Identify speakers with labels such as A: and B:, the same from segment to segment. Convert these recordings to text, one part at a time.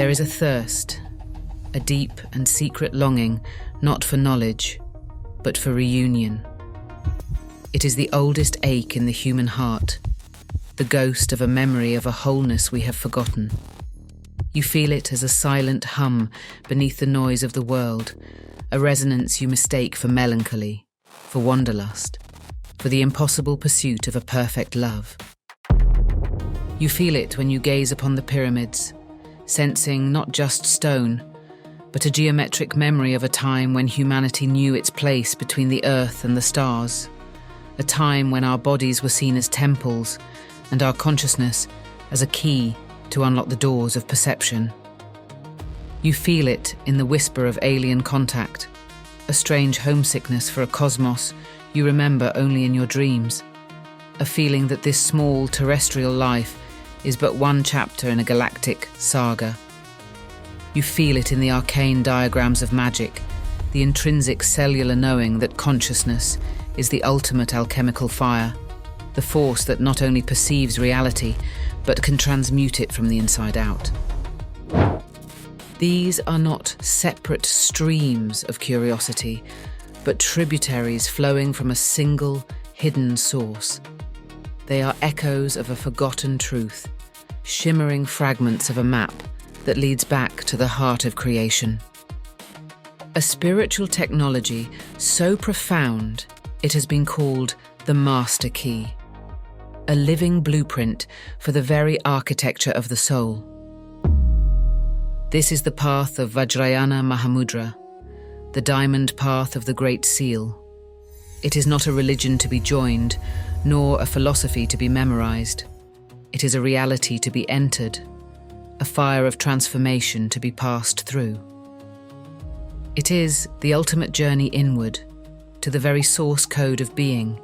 A: There is a thirst, a deep and secret longing, not for knowledge, but for reunion. It is the oldest ache in the human heart, the ghost of a memory of a wholeness we have forgotten. You feel it as a silent hum beneath the noise of the world, a resonance you mistake for melancholy, for wanderlust, for the impossible pursuit of a perfect love. You feel it when you gaze upon the pyramids, sensing not just stone, but a geometric memory of a time when humanity knew its place between the earth and the stars, a time when our bodies were seen as temples and our consciousness as a key to unlock the doors of perception. You feel it in the whisper of alien contact, a strange homesickness for a cosmos you remember only in your dreams, a feeling that this small terrestrial life is but one chapter in a galactic saga. You feel it in the arcane diagrams of magic, the intrinsic cellular knowing that consciousness is the ultimate alchemical fire, the force that not only perceives reality, but can transmute it from the inside out. These are not separate streams of curiosity, but tributaries flowing from a single, hidden source. They are echoes of a forgotten truth, shimmering fragments of a map that leads back to the heart of creation. A spiritual technology so profound it has been called the master key, a living blueprint for the very architecture of the soul. This is the path of Vajrayana Mahamudra, the diamond path of the Great Seal. It is not a religion to be joined, nor a philosophy to be memorized. It is a reality to be entered, a fire of transformation to be passed through. It is the ultimate journey inward, to the very source code of being,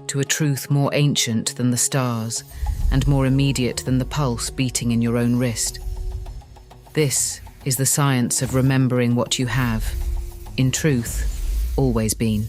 A: to a truth more ancient than the stars and more immediate than the pulse beating in your own wrist. This is the science of remembering what you have, in truth, always been.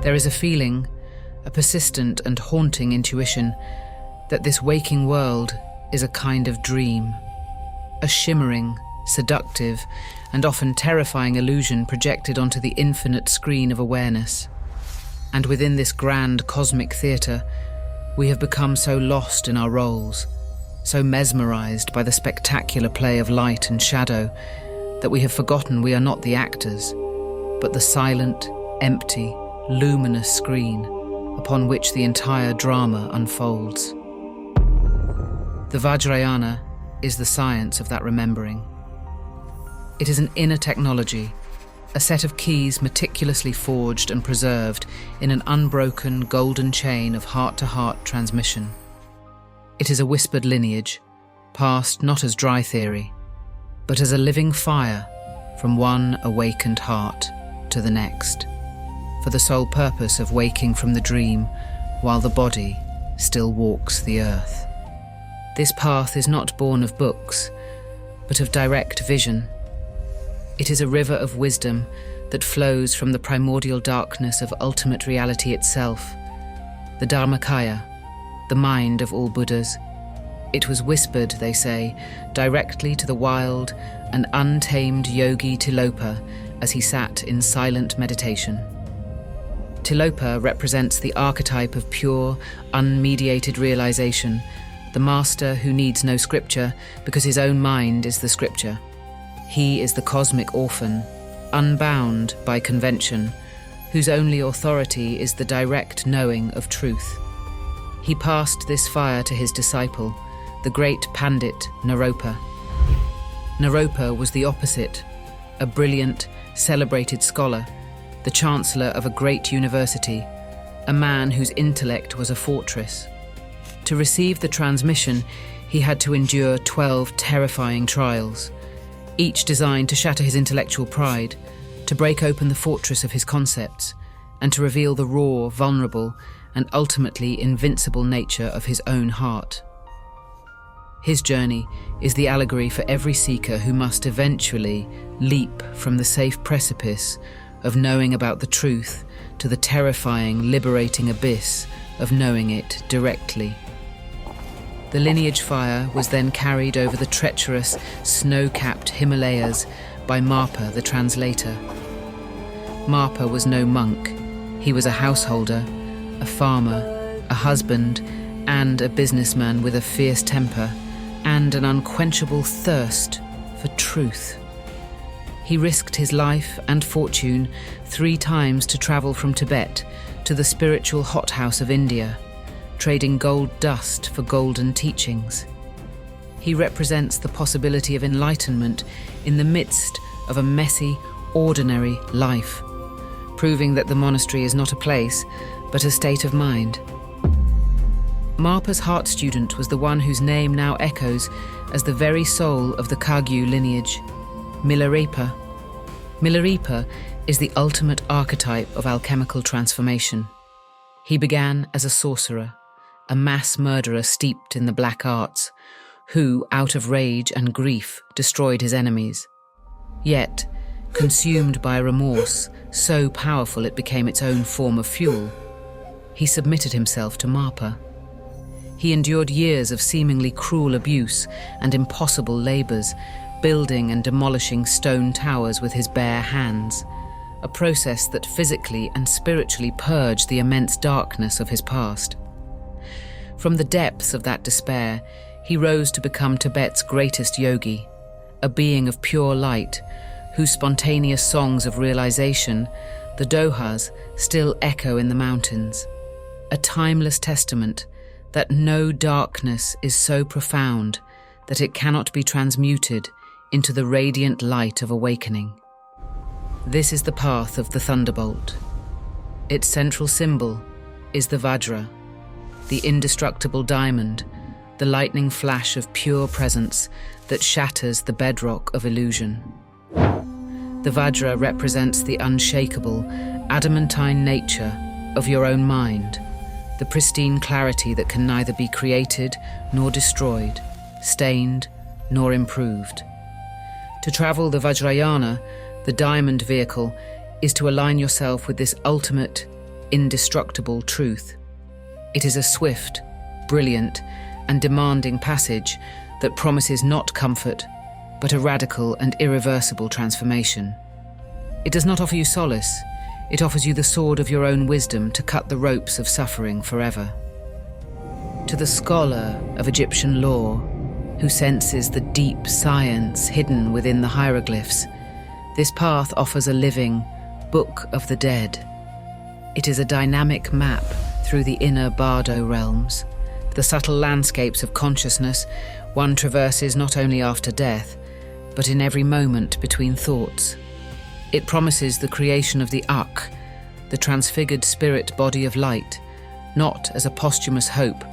A: There is a feeling, a persistent and haunting intuition, that this waking world is a kind of dream, a shimmering, seductive, and often terrifying illusion projected onto the infinite screen of awareness. And within this grand cosmic theatre, we have become so lost in our roles, so mesmerized by the spectacular play of light and shadow, that we have forgotten we are not the actors, but the silent, empty, luminous screen upon which the entire drama unfolds. The Vajrayana is the science of that remembering. It is an inner technology, a set of keys meticulously forged and preserved in an unbroken golden chain of heart-to-heart transmission. It is a whispered lineage, passed not as dry theory, but as a living fire from one awakened heart to the next, for the sole purpose of waking from the dream while the body still walks the earth. This path is not born of books, but of direct vision. It is a river of wisdom that flows from the primordial darkness of ultimate reality itself, the Dharmakaya, the mind of all Buddhas. It was whispered, they say, directly to the wild and untamed yogi Tilopa as he sat in silent meditation. Tilopa represents the archetype of pure, unmediated realization, the master who needs no scripture because his own mind is the scripture. He is the cosmic orphan, unbound by convention, whose only authority is the direct knowing of truth. He passed this fire to his disciple, the great Pandit Naropa. Naropa was the opposite a brilliant, celebrated scholar, the chancellor of a great university, a man whose intellect was a fortress. To receive the transmission, he had to endure 12 terrifying trials, each designed to shatter his intellectual pride, to break open the fortress of his concepts, and to reveal the raw, vulnerable, and ultimately invincible nature of his own heart. His journey is the allegory for every seeker who must eventually leap from the safe precipice of knowing about the truth to the terrifying, liberating abyss of knowing it directly. The lineage fire was then carried over the treacherous, snow-capped Himalayas by Marpa, the translator. Marpa was no monk. He was a householder, a farmer, a husband, and a businessman with a fierce temper and an unquenchable thirst for truth. He risked his life and fortune 3 times to travel from Tibet to the spiritual hothouse of India, trading gold dust for golden teachings. He represents the possibility of enlightenment in the midst of a messy, ordinary life, proving that the monastery is not a place, but a state of mind. Marpa's heart student was the one whose name now echoes as the very soul of the Kagyu lineage, Milarepa. Milarepa is the ultimate archetype of alchemical transformation. He began as a sorcerer, a mass murderer steeped in the black arts, who, out of rage and grief, destroyed his enemies. Yet, consumed by a remorse so powerful it became its own form of fuel, he submitted himself to Marpa. He endured years of seemingly cruel abuse and impossible labours, building and demolishing stone towers with his bare hands, a process that physically and spiritually purged the immense darkness of his past. From the depths of that despair, he rose to become Tibet's greatest yogi, a being of pure light, whose spontaneous songs of realization, the dohas, still echo in the mountains, a timeless testament that no darkness is so profound that it cannot be transmuted into the radiant light of awakening. This is the path of the thunderbolt. Its central symbol is the Vajra, the indestructible diamond, the lightning flash of pure presence that shatters the bedrock of illusion. The Vajra represents the unshakable, adamantine nature of your own mind, the pristine clarity that can neither be created nor destroyed, stained nor improved. To travel the Vajrayana, the diamond vehicle, is to align yourself with this ultimate, indestructible truth. It is a swift, brilliant, and demanding passage that promises not comfort, but a radical and irreversible transformation. It does not offer you solace. It offers you the sword of your own wisdom to cut the ropes of suffering forever. To the scholar of Egyptian lore, who senses the deep science hidden within the hieroglyphs, this path offers a living Book of the Dead. It is a dynamic map through the inner bardo realms, the subtle landscapes of consciousness one traverses not only after death, but in every moment between thoughts. It promises the creation of the Ak, the transfigured spirit body of light, not as a posthumous hope,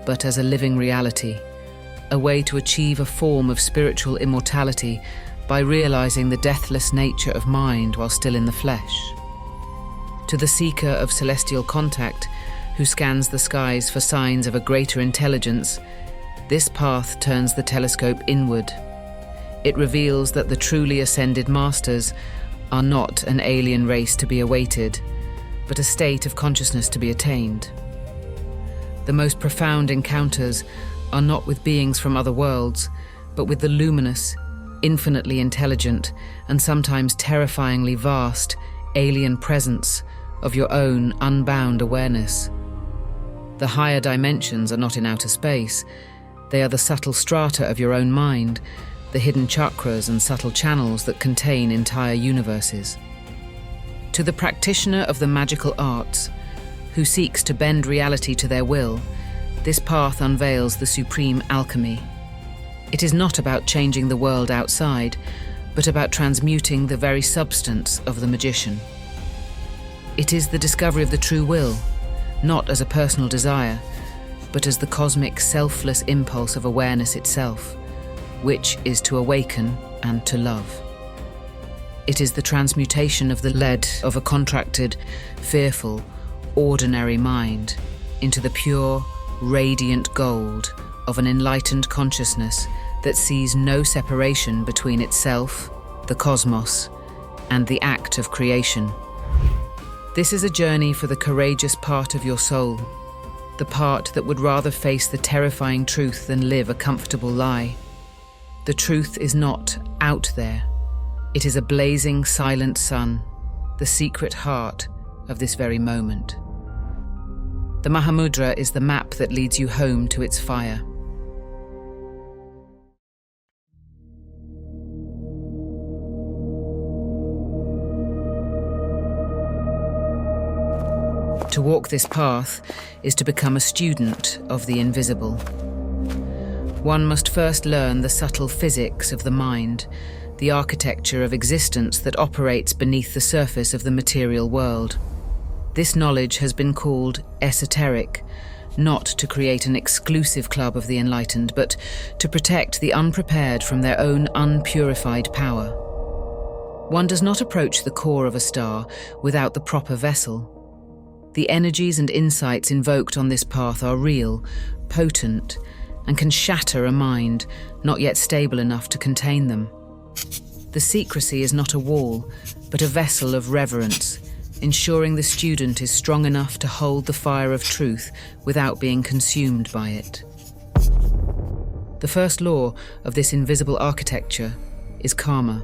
A: but as a living reality, a way to achieve a form of spiritual immortality by realizing the deathless nature of mind while still in the flesh. To the seeker of celestial contact, who scans the skies for signs of a greater intelligence, this path turns the telescope inward. It reveals that the truly ascended masters are not an alien race to be awaited, but a state of consciousness to be attained. The most profound encounters are not with beings from other worlds, but with the luminous, infinitely intelligent, and sometimes terrifyingly vast alien presence of your own unbound awareness. The higher dimensions are not in outer space. They are the subtle strata of your own mind, the hidden chakras and subtle channels that contain entire universes. To the practitioner of the magical arts, who seeks to bend reality to their will, this path unveils the supreme alchemy. It is not about changing the world outside, but about transmuting the very substance of the magician. It is the discovery of the true will, not as a personal desire, but as the cosmic selfless impulse of awareness itself, which is to awaken and to love. It is the transmutation of the lead of a contracted, fearful, ordinary mind into the pure, radiant gold of an enlightened consciousness that sees no separation between itself, the cosmos, and the act of creation. This is a journey for the courageous part of your soul, the part that would rather face the terrifying truth than live a comfortable lie. The truth is not out there. It is a blazing, silent sun, the secret heart of this very moment. The Mahamudra is the map that leads you home to its fire. To walk this path is to become a student of the invisible. One must first learn the subtle physics of the mind, the architecture of existence that operates beneath the surface of the material world. This knowledge has been called esoteric, not to create an exclusive club of the enlightened, but to protect the unprepared from their own unpurified power. One does not approach the core of a star without the proper vessel. The energies and insights invoked on this path are real, potent, and can shatter a mind not yet stable enough to contain them. The secrecy is not a wall, but a vessel of reverence, ensuring the student is strong enough to hold the fire of truth without being consumed by it. The first law of this invisible architecture is karma,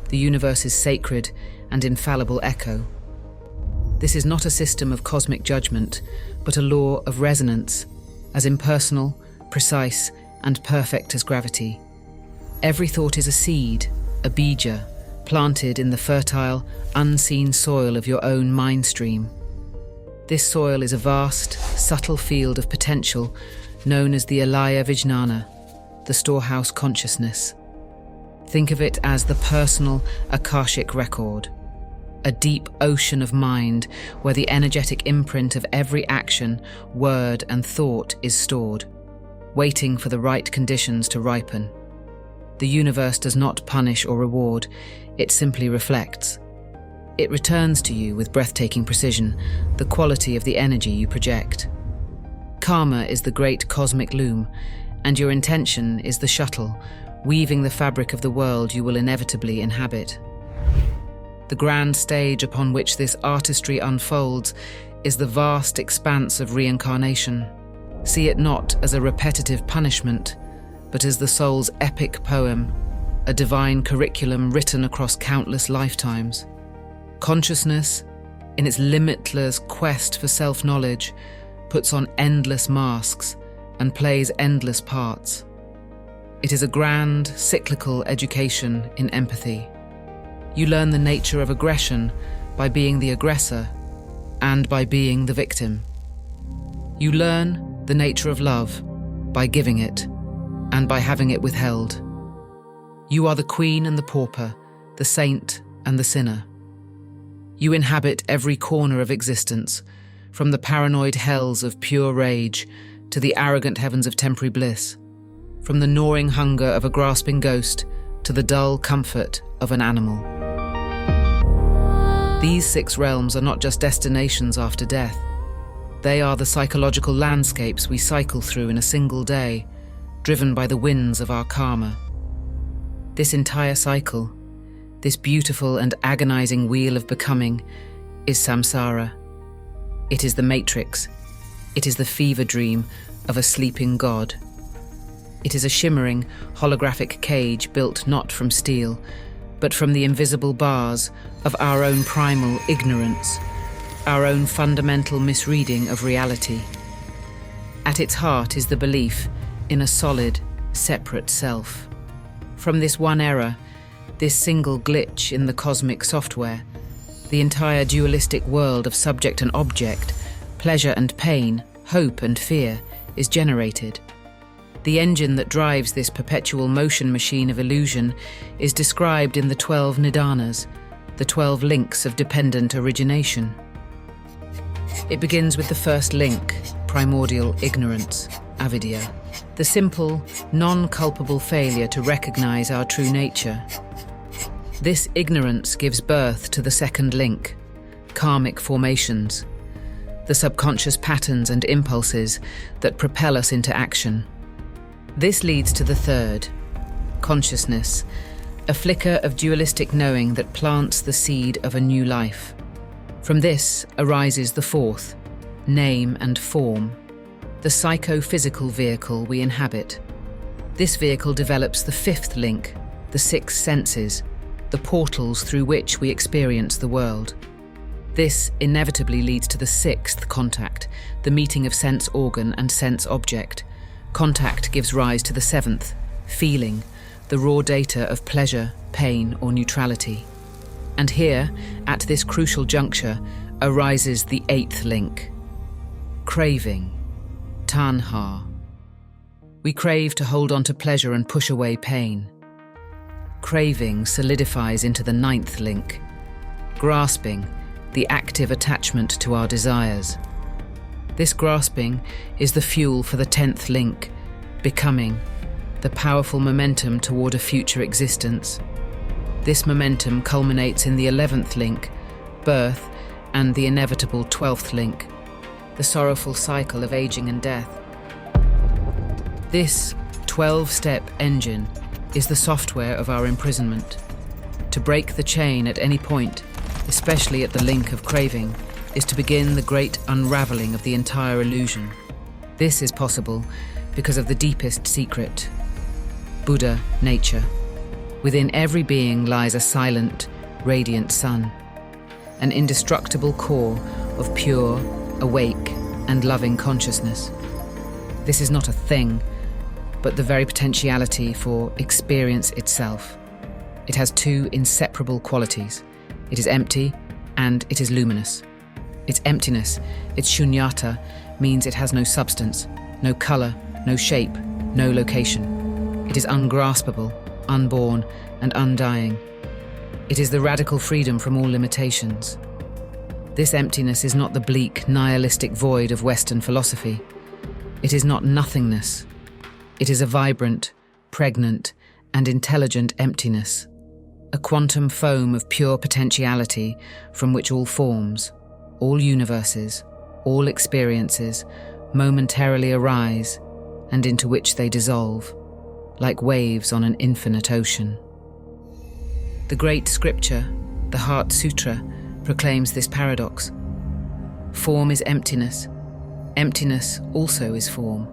A: the universe's sacred and infallible echo. This is not a system of cosmic judgment, but a law of resonance, as impersonal, precise, and perfect as gravity. Every thought is a seed, a bija, planted in the fertile, unseen soil of your own mind stream. This soil is a vast, subtle field of potential known as the Alaya Vijnana, the storehouse consciousness. Think of it as the personal Akashic record, a deep ocean of mind where the energetic imprint of every action, word, and thought is stored, waiting for the right conditions to ripen. The universe does not punish or reward, it simply reflects. It returns to you with breathtaking precision the quality of the energy you project. Karma is the great cosmic loom, and your intention is the shuttle, weaving the fabric of the world you will inevitably inhabit. The grand stage upon which this artistry unfolds is the vast expanse of reincarnation. See it not as a repetitive punishment, but as the soul's epic poem, a divine curriculum written across countless lifetimes. Consciousness, in its limitless quest for self-knowledge, puts on endless masks and plays endless parts. It is a grand, cyclical education in empathy. You learn the nature of aggression by being the aggressor and by being the victim. You learn the nature of love by giving it and by having it withheld. You are the queen and the pauper, the saint and the sinner. You inhabit every corner of existence, from the paranoid hells of pure rage to the arrogant heavens of temporary bliss, from the gnawing hunger of a grasping ghost to the dull comfort of an animal. These 6 realms are not just destinations after death. They are the psychological landscapes we cycle through in a single day, driven by the winds of our karma. This entire cycle, this beautiful and agonizing wheel of becoming, is samsara. It is the matrix. It is the fever dream of a sleeping god. It is a shimmering, holographic cage built not from steel, but from the invisible bars of our own primal ignorance, our own fundamental misreading of reality. At its heart is the belief in a solid, separate self. From this one error, this single glitch in the cosmic software, the entire dualistic world of subject and object, pleasure and pain, hope and fear, is generated. The engine that drives this perpetual motion machine of illusion is described in the 12 nidanas, the 12 links of dependent origination. It begins with the first link, primordial ignorance, avidya, the simple, non-culpable failure to recognize our true nature. This ignorance gives birth to the second link, karmic formations, the subconscious patterns and impulses that propel us into action. This leads to the third, consciousness, a flicker of dualistic knowing that plants the seed of a new life. From this arises the fourth, name and form, the psychophysical vehicle we inhabit. This vehicle develops the fifth link, the six senses, the portals through which we experience the world. This inevitably leads to the sixth contact, the meeting of sense organ and sense object. Contact gives rise to the seventh, feeling, the raw data of pleasure, pain, or neutrality. And here, at this crucial juncture, arises the eighth link, craving, tanha. We crave to hold on to pleasure and push away pain. Craving solidifies into the ninth link, grasping, the active attachment to our desires. This grasping is the fuel for the 10th link, becoming, the powerful momentum toward a future existence. This momentum culminates in the 11th link, birth, and the inevitable 12th link, the sorrowful cycle of aging and death. This 12-step engine is the software of our imprisonment. To break the chain at any point, especially at the link of craving, is to begin the great unraveling of the entire illusion. This is possible because of the deepest secret, Buddha nature. Within every being lies a silent, radiant sun, an indestructible core of pure, awake, and loving consciousness. This is not a thing, but the very potentiality for experience itself. It has two inseparable qualities. It is empty and it is luminous. Its emptiness, its shunyata, means it has no substance, no color, no shape, no location. It is ungraspable, unborn, and undying. It is the radical freedom from all limitations. This emptiness is not the bleak, nihilistic void of Western philosophy. It is not nothingness. It is a vibrant, pregnant, and intelligent emptiness, a quantum foam of pure potentiality from which all forms, all universes, all experiences momentarily arise and into which they dissolve, like waves on an infinite ocean. The great scripture, the Heart Sutra, proclaims this paradox. Form is emptiness. Emptiness also is form.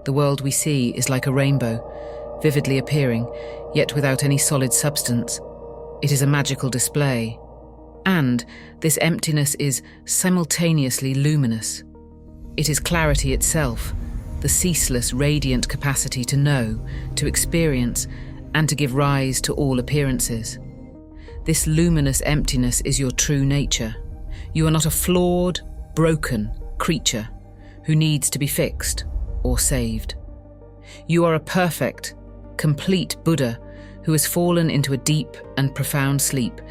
A: The world we see is like a rainbow, vividly appearing, yet without any solid substance. It is a magical display. And this emptiness is simultaneously luminous. It is clarity itself, the ceaseless, radiant capacity to know, to experience, and to give rise to all appearances. This luminous emptiness is your true nature. You are not a flawed, broken creature who needs to be fixed or saved. You are a perfect, complete Buddha who has fallen into a deep and profound sleep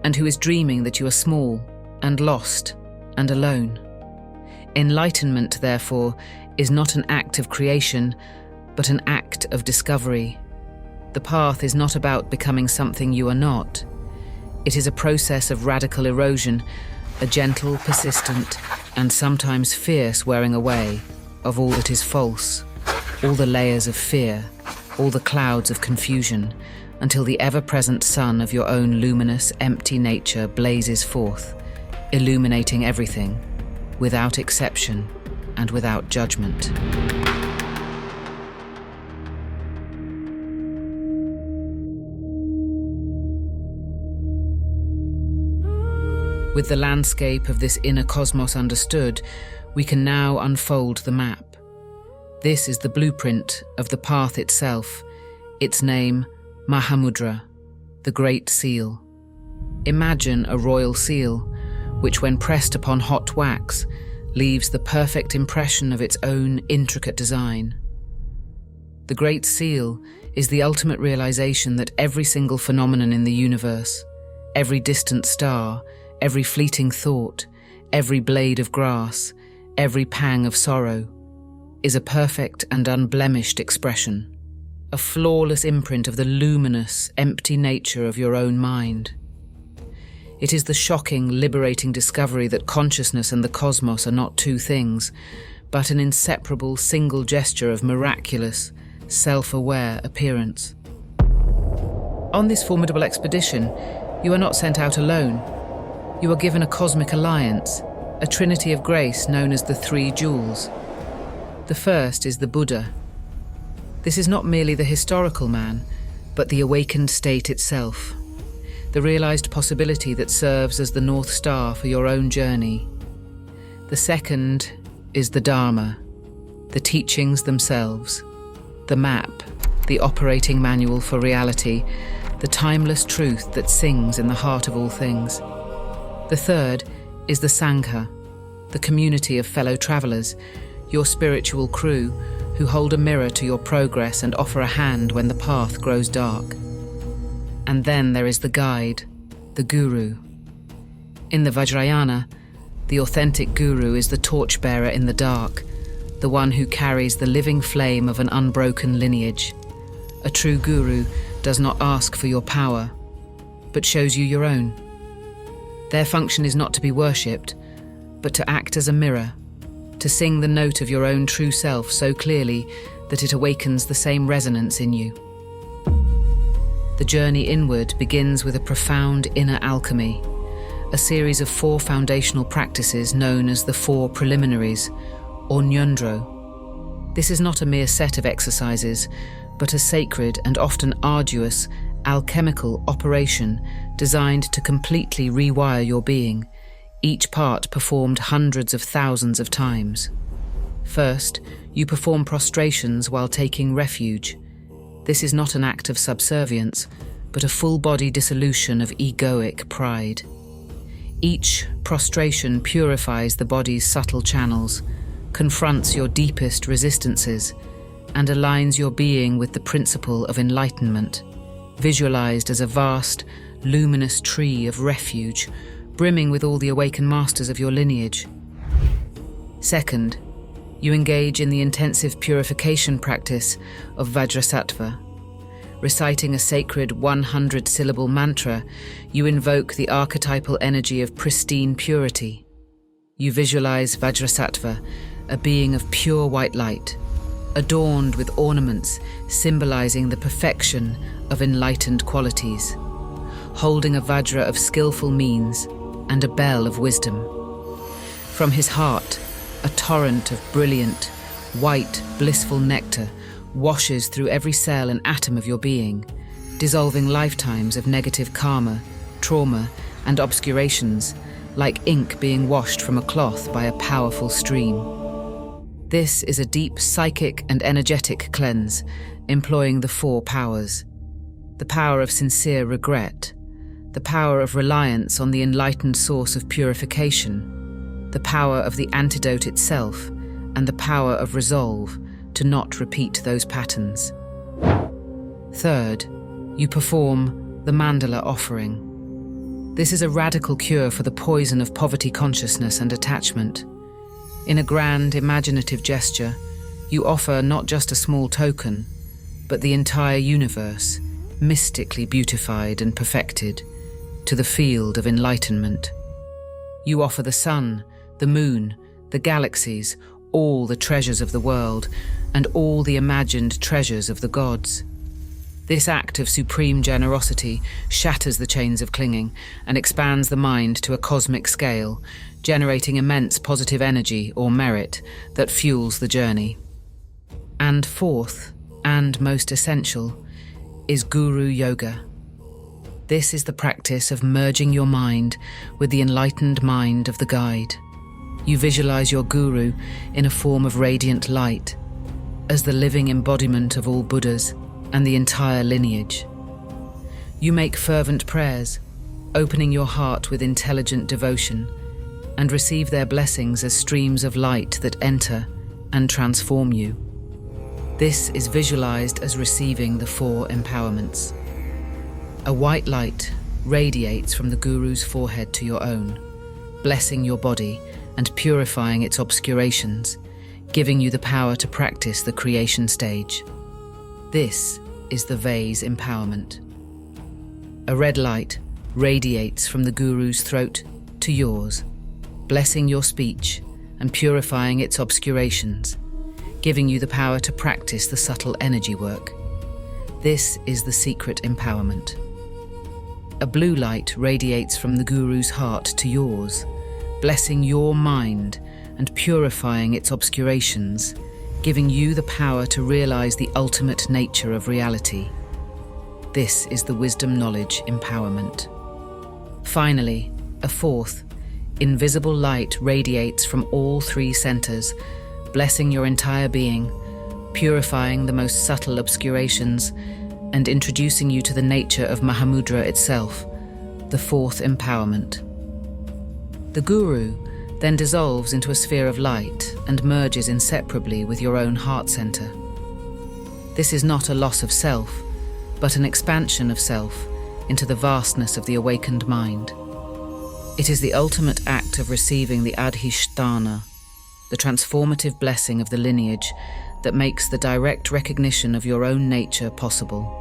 A: and who is dreaming that you are small and lost and alone. Enlightenment, therefore, is not an act of creation, but an act of discovery. The path is not about becoming something you are not. It is a process of radical erosion, a gentle, persistent, and sometimes fierce wearing away of all that is false, all the layers of fear, all the clouds of confusion, until the ever-present sun of your own luminous, empty nature blazes forth, illuminating everything, without exception and without judgment. With the landscape of this inner cosmos understood, we can now unfold the map. This is the blueprint of the path itself, its name Mahamudra, the Great Seal. Imagine a royal seal, which when pressed upon hot wax, leaves the perfect impression of its own intricate design. The Great Seal is the ultimate realization that every single phenomenon in the universe, every distant star, every fleeting thought, every blade of grass, every pang of sorrow, is a perfect and unblemished expression, a flawless imprint of the luminous, empty nature of your own mind. It is the shocking, liberating discovery that consciousness and the cosmos are not two things, but an inseparable single gesture of miraculous, self-aware appearance. On this formidable expedition, you are not sent out alone. You are given a cosmic alliance, a trinity of grace known as the Three Jewels. The first is the Buddha. This is not merely the historical man, but the awakened state itself, the realized possibility that serves as the North Star for your own journey. The second is the Dharma, the teachings themselves, the map, the operating manual for reality, the timeless truth that sings in the heart of all things. The third is the Sangha, the community of fellow travelers, your spiritual crew, who hold a mirror to your progress and offer a hand when the path grows dark. And then there is the guide, the guru. In the Vajrayana, the authentic guru is the torchbearer in the dark, the one who carries the living flame of an unbroken lineage. A true guru does not ask for your power, but shows you your own. Their function is not to be worshipped, but to act as a mirror, to sing the note of your own true self so clearly that it awakens the same resonance in you. The journey inward begins with a profound inner alchemy, a series of 4 foundational practices known as the 4 preliminaries, or Nyundro. This is not a mere set of exercises, but a sacred and often arduous alchemical operation designed to completely rewire your being, each part performed hundreds of thousands of times. First, you perform prostrations while taking refuge. This is not an act of subservience, but a full-body dissolution of egoic pride. Each prostration purifies the body's subtle channels, confronts your deepest resistances, and aligns your being with the principle of enlightenment, visualized as a vast, luminous tree of refuge, brimming with all the awakened masters of your lineage. Second, you engage in the intensive purification practice of Vajrasattva. Reciting a sacred 100-syllable mantra, you invoke the archetypal energy of pristine purity. You visualize Vajrasattva, a being of pure white light, adorned with ornaments symbolizing the perfection of enlightened qualities, holding a Vajra of skillful means and a bell of wisdom. From his heart, a torrent of brilliant, white, blissful nectar washes through every cell and atom of your being, dissolving lifetimes of negative karma, trauma, and obscurations, like ink being washed from a cloth by a powerful stream. This is a deep psychic and energetic cleanse, employing the 4 powers. The power of sincere regret, the power of reliance on the enlightened source of purification, the power of the antidote itself, and the power of resolve to not repeat those patterns. Third, you perform the mandala offering. This is a radical cure for the poison of poverty consciousness and attachment. In a grand, imaginative gesture, you offer not just a small token, but the entire universe, mystically beautified and perfected, to the field of enlightenment. You offer the sun, the moon, the galaxies, all the treasures of the world, and all the imagined treasures of the gods. This act of supreme generosity shatters the chains of clinging and expands the mind to a cosmic scale, generating immense positive energy or merit that fuels the journey. And fourth, and most essential, is Guru Yoga. This is the practice of merging your mind with the enlightened mind of the guide. You visualize your guru in a form of radiant light, as the living embodiment of all Buddhas and the entire lineage. You make fervent prayers, opening your heart with intelligent devotion, and receive their blessings as streams of light that enter and transform you. This is visualized as receiving the 4 empowerments. A white light radiates from the guru's forehead to your own, blessing your body and purifying its obscurations, giving you the power to practice the creation stage. This is the vase empowerment. A red light radiates from the guru's throat to yours, blessing your speech and purifying its obscurations, giving you the power to practice the subtle energy work. This is the secret empowerment. A blue light radiates from the guru's heart to yours, blessing your mind and purifying its obscurations, giving you the power to realize the ultimate nature of reality. This is the wisdom knowledge empowerment. Finally, a 4th, invisible light radiates from all 3 centers, blessing your entire being, purifying the most subtle obscurations, and introducing you to the nature of Mahamudra itself, the 4th empowerment. The guru then dissolves into a sphere of light and merges inseparably with your own heart center. This is not a loss of self, but an expansion of self into the vastness of the awakened mind. It is the ultimate act of receiving the adhisthana, the transformative blessing of the lineage that makes the direct recognition of your own nature possible.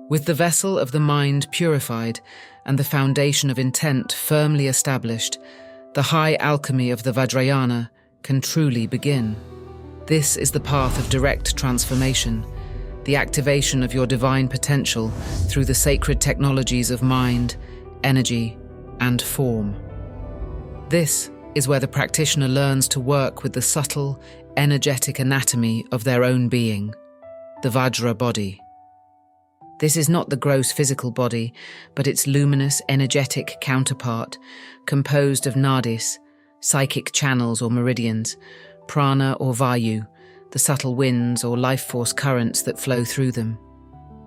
A: With the vessel of the mind purified and the foundation of intent firmly established, the high alchemy of the Vajrayana can truly begin. This is the path of direct transformation, the activation of your divine potential through the sacred technologies of mind, energy, and form. This is where the practitioner learns to work with the subtle, energetic anatomy of their own being, the Vajra body. This is not the gross physical body, but its luminous, energetic counterpart, composed of nadis, psychic channels or meridians, prana or vayu, the subtle winds or life force currents that flow through them,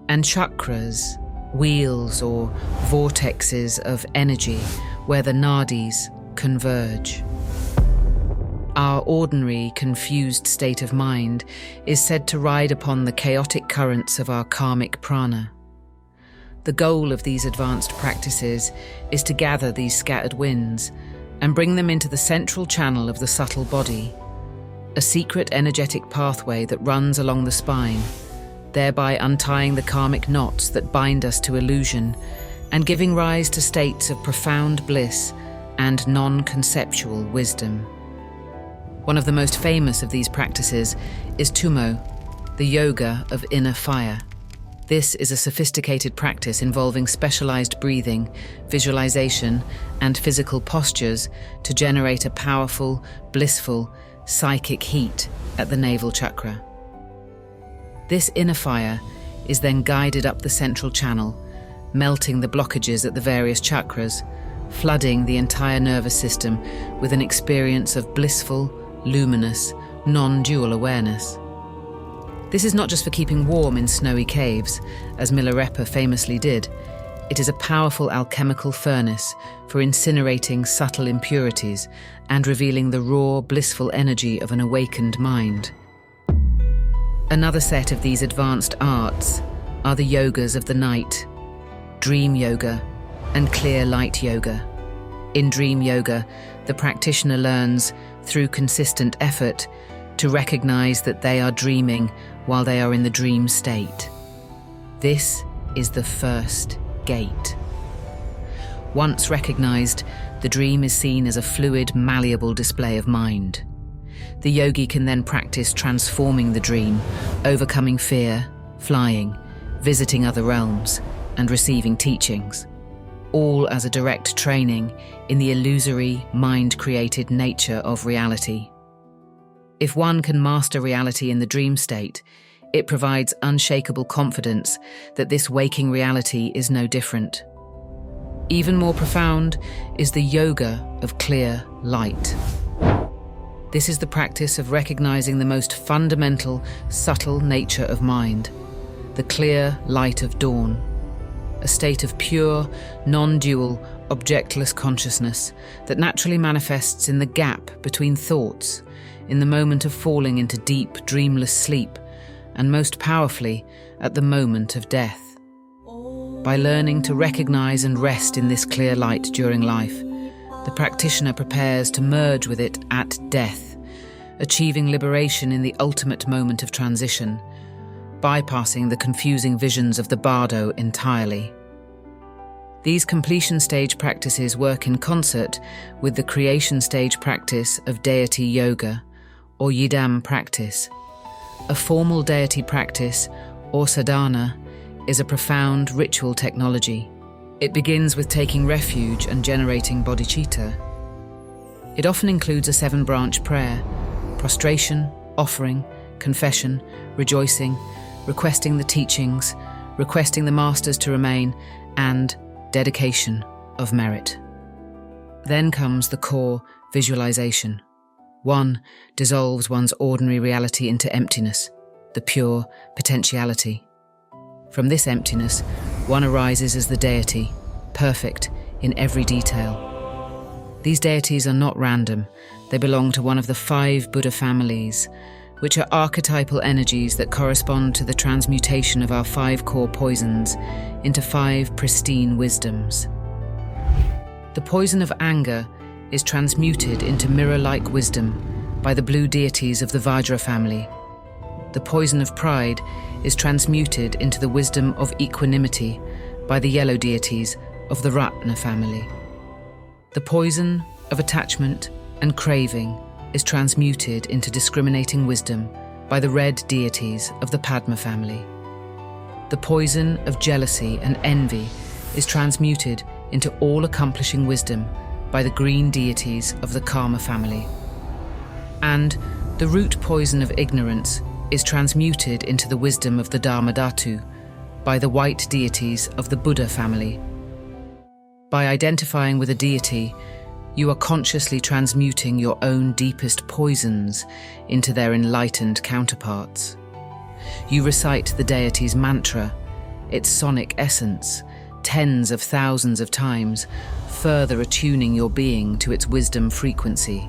A: and chakras, wheels or vortexes of energy where the nadis converge. Our ordinary, confused state of mind is said to ride upon the chaotic currents of our karmic prana. The goal of these advanced practices is to gather these scattered winds and bring them into the central channel of the subtle body, a secret energetic pathway that runs along the spine, thereby untying the karmic knots that bind us to illusion and giving rise to states of profound bliss and non-conceptual wisdom. One of the most famous of these practices is Tumo, the yoga of inner fire. This is a sophisticated practice involving specialized breathing, visualization, and physical postures to generate a powerful, blissful, psychic heat at the navel chakra. This inner fire is then guided up the central channel, melting the blockages at the various chakras, flooding the entire nervous system with an experience of blissful, luminous, non-dual awareness. This is not just for keeping warm in snowy caves, as Milarepa famously did. It is a powerful alchemical furnace for incinerating subtle impurities and revealing the raw, blissful energy of an awakened mind. Another set of these advanced arts are the yogas of the night, dream yoga, and clear light yoga. In dream yoga, the practitioner learns, through consistent effort, to recognize that they are dreaming while they are in the dream state. This is the first gate. Once recognized, the dream is seen as a fluid, malleable display of mind. The yogi can then practice transforming the dream, overcoming fear, flying, visiting other realms, and receiving teachings, all as a direct training in the illusory, mind-created nature of reality. If one can master reality in the dream state, it provides unshakable confidence that this waking reality is no different. Even more profound is the yoga of clear light. This is the practice of recognizing the most fundamental, subtle nature of mind, the clear light of dawn. a state of pure, non-dual, objectless consciousness that naturally manifests in the gap between thoughts, in the moment of falling into deep, dreamless sleep, and most powerfully, at the moment of death. By learning to recognize and rest in this clear light during life, the practitioner prepares to merge with it at death, achieving liberation in the ultimate moment of transition, bypassing the confusing visions of the bardo entirely. These completion stage practices work in concert with the creation stage practice of deity yoga, or yidam practice. A formal deity practice, or sadhana, is a profound ritual technology. It begins with taking refuge and generating bodhicitta. It often includes a 7-branch prayer: prostration, offering, confession, rejoicing, requesting the teachings, requesting the masters to remain, and dedication of merit. Then comes the core visualization. One dissolves one's ordinary reality into emptiness, the pure potentiality. From this emptiness, one arises as the deity, perfect in every detail. These deities are not random. They belong to one of the 5 Buddha families, which are archetypal energies that correspond to the transmutation of our 5 core poisons into 5 pristine wisdoms. The poison of anger is transmuted into mirror-like wisdom by the blue deities of the Vajra family. The poison of pride is transmuted into the wisdom of equanimity by the yellow deities of the Ratna family. The poison of attachment and craving is transmuted into discriminating wisdom by the red deities of the Padma family. The poison of jealousy and envy is transmuted into all-accomplishing wisdom by the green deities of the Karma family. And the root poison of ignorance is transmuted into the wisdom of the Dharma Dhatu by the white deities of the Buddha family. By identifying with a deity, you are consciously transmuting your own deepest poisons into their enlightened counterparts. You recite the deity's mantra, its sonic essence, tens of thousands of times, further attuning your being to its wisdom frequency.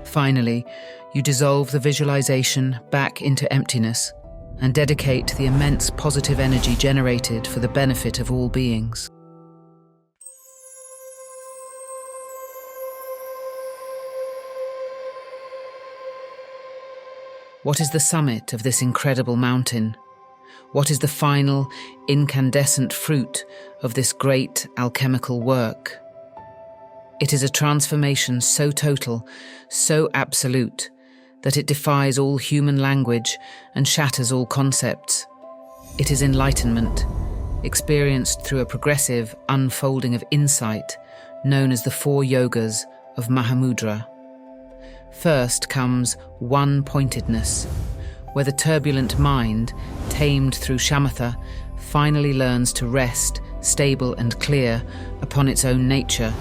A: Finally, you dissolve the visualization back into emptiness and dedicate the immense positive energy generated for the benefit of all beings. What is the summit of this incredible mountain? What is the final, incandescent fruit of this great alchemical work? It is a transformation so total, so absolute, that it defies all human language and shatters all concepts. It is enlightenment, experienced through a progressive unfolding of insight known as the 4 yogas of Mahamudra. First comes one-pointedness, where the turbulent mind, tamed through shamatha, finally learns to rest, stable and clear, upon its own nature,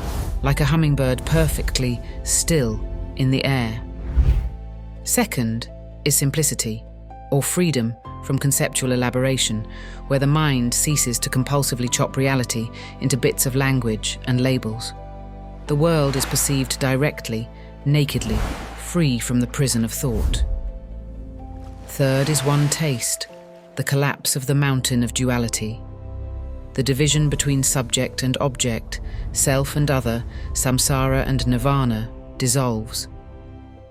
A: like a hummingbird perfectly still in the air. Second is simplicity, or freedom from conceptual elaboration, where the mind ceases to compulsively chop reality into bits of language and labels. The world is perceived directly, nakedly, free from the prison of thought. Third is one taste, the collapse of the mountain of duality. The division between subject and object, self and other, samsara and nirvana, dissolves.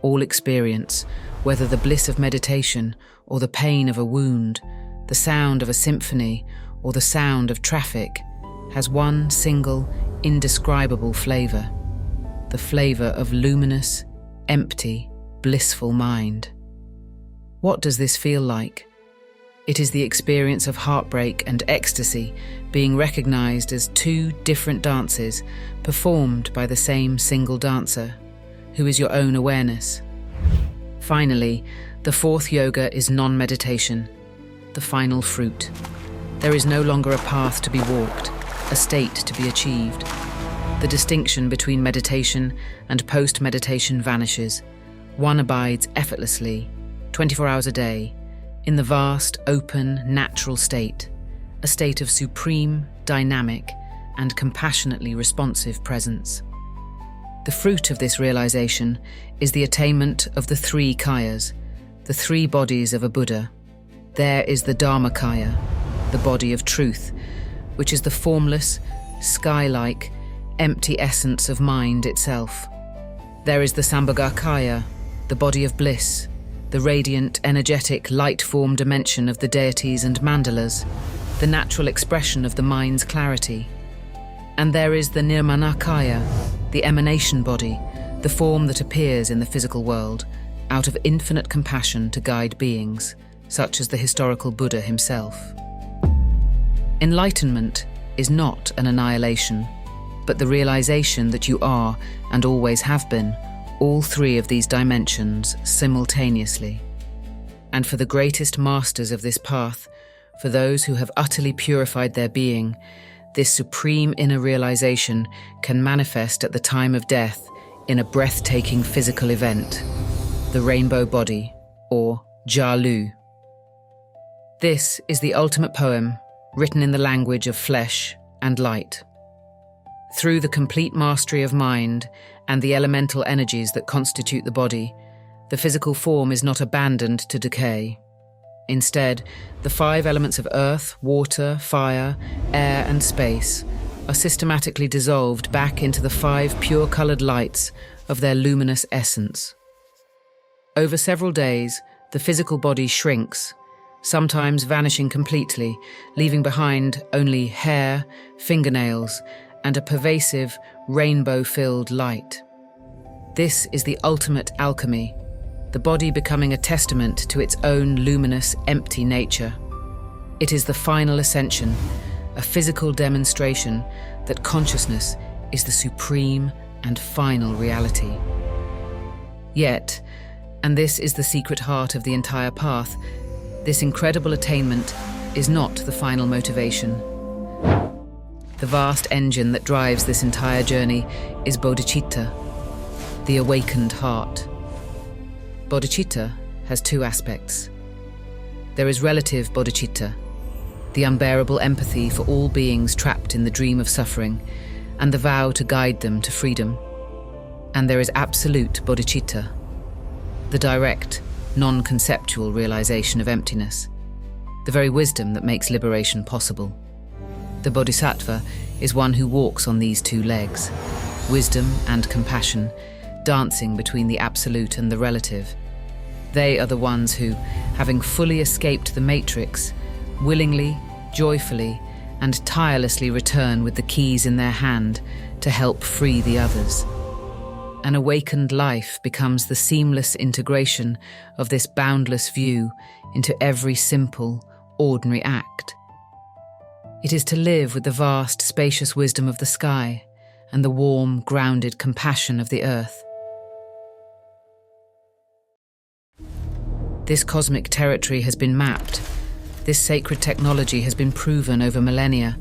A: All experience, whether the bliss of meditation or the pain of a wound, the sound of a symphony or the sound of traffic, has one single, indescribable flavor, the flavor of luminous, empty, blissful mind. What does this feel like? It is the experience of heartbreak and ecstasy being recognized as 2 different dances performed by the same single dancer, who is your own awareness. Finally, the 4th yoga is non-meditation, the final fruit. There is no longer a path to be walked, a state to be achieved. The distinction between meditation and post-meditation vanishes. One abides effortlessly, 24 hours a day, in the vast, open, natural state, a state of supreme, dynamic, and compassionately responsive presence. The fruit of this realization is the attainment of the three kayas, the three bodies of a Buddha. There is the Dharmakaya, the body of truth, which is the formless, sky-like, empty essence of mind itself. There is the Sambhogakaya, the body of bliss, the radiant, energetic, light-form dimension of the deities and mandalas, the natural expression of the mind's clarity. And there is the Nirmanakaya, the emanation body, the form that appears in the physical world, out of infinite compassion to guide beings, such as the historical Buddha himself. Enlightenment is not an annihilation, but the realization that you are, and always have been, all three of these dimensions simultaneously. And for the greatest masters of this path, for those who have utterly purified their being, this supreme inner realization can manifest at the time of death in a breathtaking physical event, the rainbow body, or Jalu. This is the ultimate poem, written in the language of flesh and light. Through the complete mastery of mind and the elemental energies that constitute the body, the physical form is not abandoned to decay. Instead, the five elements of earth, water, fire, air, and space are systematically dissolved back into the five pure-coloured lights of their luminous essence. Over several days, the physical body shrinks, sometimes vanishing completely, leaving behind only hair, fingernails, and a pervasive, rainbow-filled light. This is the ultimate alchemy, the body becoming a testament to its own luminous, empty nature. It is the final ascension, a physical demonstration that consciousness is the supreme and final reality. Yet, and this is the secret heart of the entire path, this incredible attainment is not the final motivation. The vast engine that drives this entire journey is bodhicitta, the awakened heart. Bodhicitta has two aspects. There is relative bodhicitta, the unbearable empathy for all beings trapped in the dream of suffering, and the vow to guide them to freedom. And there is absolute bodhicitta, the direct, non-conceptual realization of emptiness, the very wisdom that makes liberation possible. The bodhisattva is one who walks on these two legs, wisdom and compassion, dancing between the absolute and the relative. They are the ones who, having fully escaped the matrix, willingly, joyfully, and tirelessly return with the keys in their hand to help free the others. An awakened life becomes the seamless integration of this boundless view into every simple, ordinary act. It is to live with the vast, spacious wisdom of the sky and the warm, grounded compassion of the earth. This cosmic territory has been mapped. This sacred technology has been proven over millennia.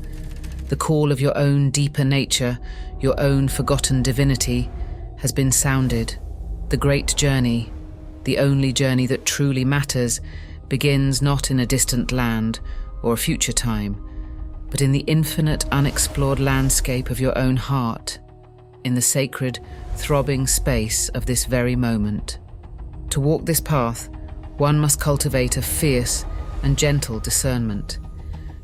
A: The call of your own deeper nature, your own forgotten divinity, has been sounded. The great journey, the only journey that truly matters, begins not in a distant land or a future time, but in the infinite unexplored landscape of your own heart, in the sacred, throbbing space of this very moment. To walk this path, one must cultivate a fierce and gentle discernment,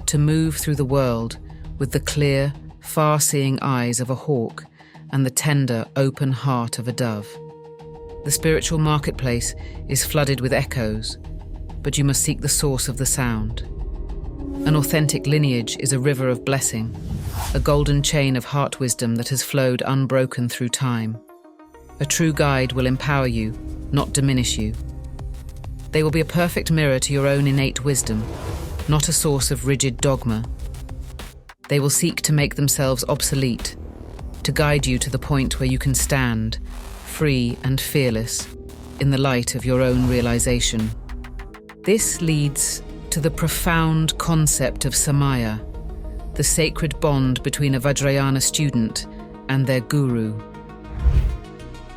A: to move through the world with the clear, far-seeing eyes of a hawk and the tender, open heart of a dove. The spiritual marketplace is flooded with echoes, but you must seek the source of the sound. An authentic lineage is a river of blessing, a golden chain of heart wisdom that has flowed unbroken through time. A true guide will empower you, not diminish you. They will be a perfect mirror to your own innate wisdom, not a source of rigid dogma. They will seek to make themselves obsolete, to guide you to the point where you can stand, free and fearless, in the light of your own realization. This leads to the profound concept of samaya, the sacred bond between a Vajrayana student and their guru.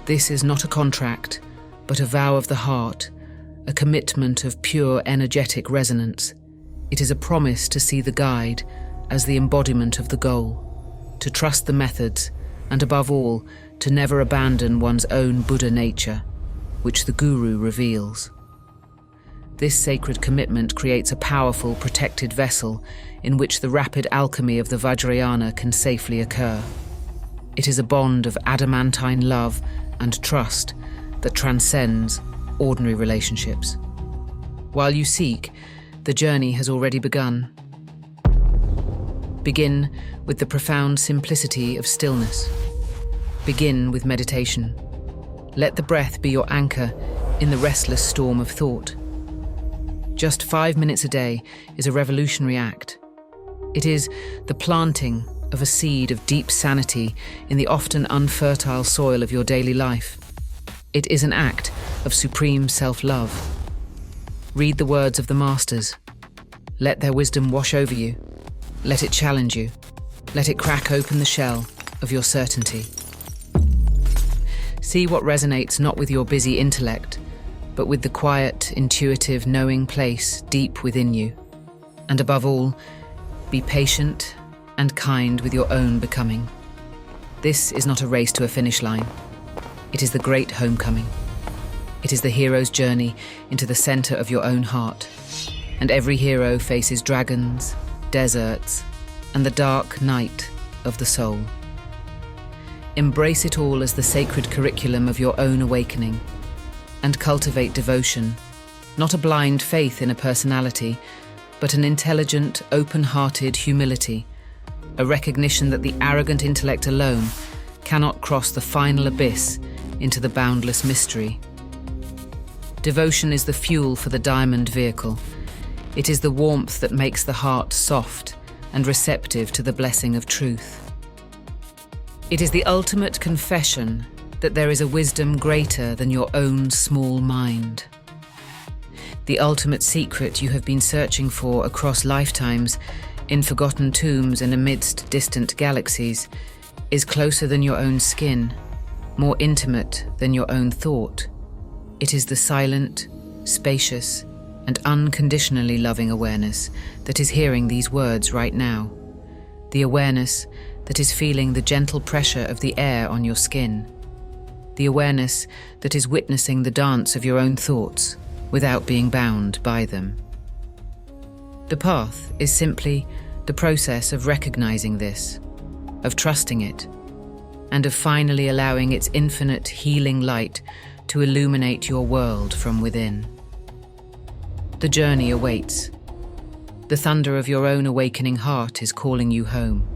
A: This is not a contract, but a vow of the heart, a commitment of pure energetic resonance. It is a promise to see the guide as the embodiment of the goal, to trust the methods, and above all, to never abandon one's own Buddha nature, which the Guru reveals. This sacred commitment creates a powerful, protected vessel in which the rapid alchemy of the Vajrayana can safely occur. It is a bond of adamantine love and trust that transcends ordinary relationships. While you seek, the journey has already begun. Begin with the profound simplicity of stillness. Begin with meditation. Let the breath be your anchor in the restless storm of thought. Just 5 minutes a day is a revolutionary act. It is the planting of a seed of deep sanity in the often unfertile soil of your daily life. It is an act of supreme self-love. Read the words of the masters. Let their wisdom wash over you. Let it challenge you. Let it crack open the shell of your certainty. See what resonates not with your busy intellect, but with the quiet, intuitive, knowing place deep within you. And above all, be patient and kind with your own becoming. This is not a race to a finish line. It is the great homecoming. It is the hero's journey into the center of your own heart. And every hero faces dragons, deserts, and the dark night of the soul. Embrace it all as the sacred curriculum of your own awakening, and cultivate devotion, not a blind faith in a personality, but an intelligent, open-hearted humility, a recognition that the arrogant intellect alone cannot cross the final abyss into the boundless mystery. Devotion is the fuel for the diamond vehicle. It is the warmth that makes the heart soft and receptive to the blessing of truth. It is the ultimate confession that there is a wisdom greater than your own small mind. The ultimate secret you have been searching for across lifetimes, in forgotten tombs and amidst distant galaxies, is closer than your own skin, more intimate than your own thought. It is the silent, spacious, and unconditionally loving awareness that is hearing these words right now. The awareness that is feeling the gentle pressure of the air on your skin. The awareness that is witnessing the dance of your own thoughts without being bound by them. The path is simply the process of recognizing this, of trusting it, and of finally allowing its infinite healing light to illuminate your world from within. The journey awaits. The thunder of your own awakening heart is calling you home.